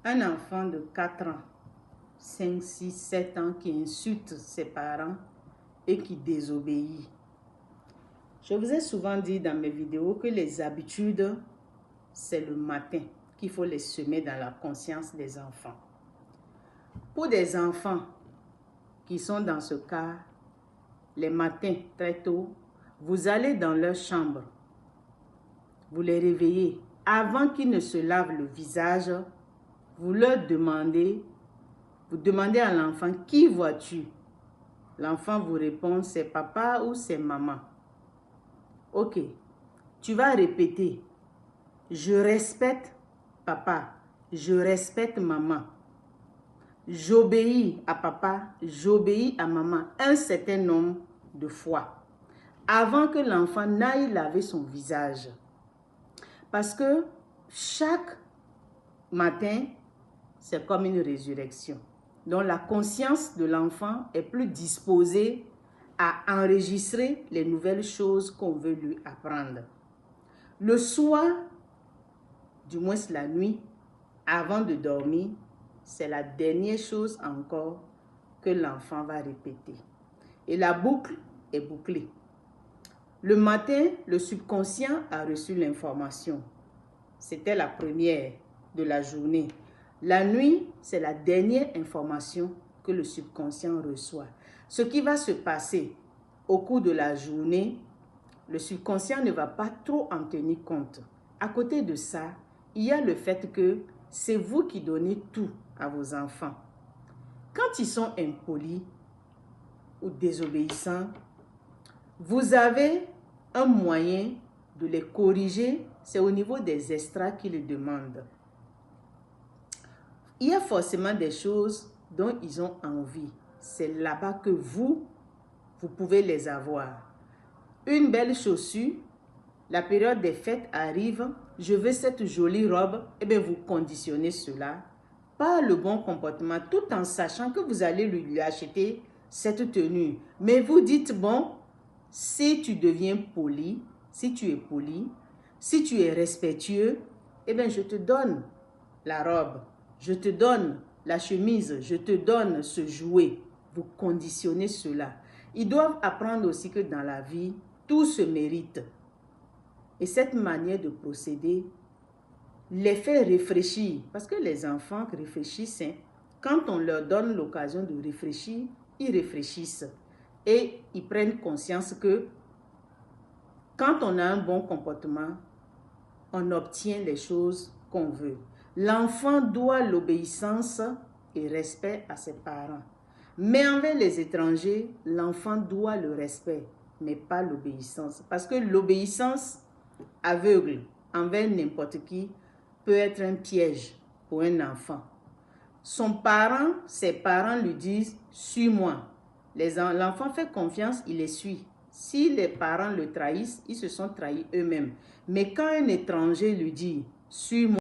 Un enfant de 4 ans, 5, 6, 7 ans qui insulte ses parents et qui désobéit. Je vous ai souvent dit dans mes vidéos que les habitudes, c'est le matin qu'il faut les semer dans la conscience des enfants. Pour des enfants qui sont dans ce cas, les matins très tôt, vous allez dans leur chambre, vous les réveillez. Avant qu'ils ne se lavent le visage, vous demandez à l'enfant, qui vois-tu? L'enfant vous répond, c'est papa ou c'est maman. Ok, tu vas répéter, je respecte papa, je respecte maman. J'obéis à papa, j'obéis à maman un certain nombre de fois avant que l'enfant n'aille laver son visage. Parce que chaque matin, c'est comme une résurrection. Donc la conscience de l'enfant est plus disposée à enregistrer les nouvelles choses qu'on veut lui apprendre. Le soir, du moins la nuit, avant de dormir, c'est la dernière chose encore que l'enfant va répéter. Et la boucle est bouclée. Le matin, le subconscient a reçu l'information. C'était la première de la journée. La nuit, c'est la dernière information que le subconscient reçoit. Ce qui va se passer au cours de la journée, le subconscient ne va pas trop en tenir compte. À côté de ça, il y a le fait que c'est vous qui donnez tout à vos enfants. Quand ils sont impolis ou désobéissants, vous avez un moyen de les corriger, c'est au niveau des extras qu'ils demandent. Il y a forcément des choses dont ils ont envie. C'est là-bas que vous pouvez les avoir. Une belle chaussure, la période des fêtes arrive, je veux cette jolie robe, et bien vous conditionnez cela par le bon comportement, tout en sachant que vous allez lui acheter cette tenue. Mais vous dites, bon, si tu deviens poli, si tu es poli, si tu es respectueux, eh bien je te donne la robe, je te donne la chemise, je te donne ce jouet. Vous conditionnez cela. Ils doivent apprendre aussi que dans la vie, tout se mérite. Et cette manière de procéder les fait réfléchir. Parce que les enfants réfléchissent, hein, quand on leur donne l'occasion de réfléchir, ils réfléchissent. Et ils prennent conscience que quand on a un bon comportement, on obtient les choses qu'on veut. L'enfant doit l'obéissance et respect à ses parents. Mais envers les étrangers, l'enfant doit le respect, mais pas l'obéissance. Parce que l'obéissance aveugle envers n'importe qui peut être un piège pour un enfant. Ses parents lui disent « suis-moi ». L'enfant fait confiance, il les suit. Si les parents le trahissent, ils se sont trahis eux-mêmes. Mais quand un étranger lui dit « suis-moi »,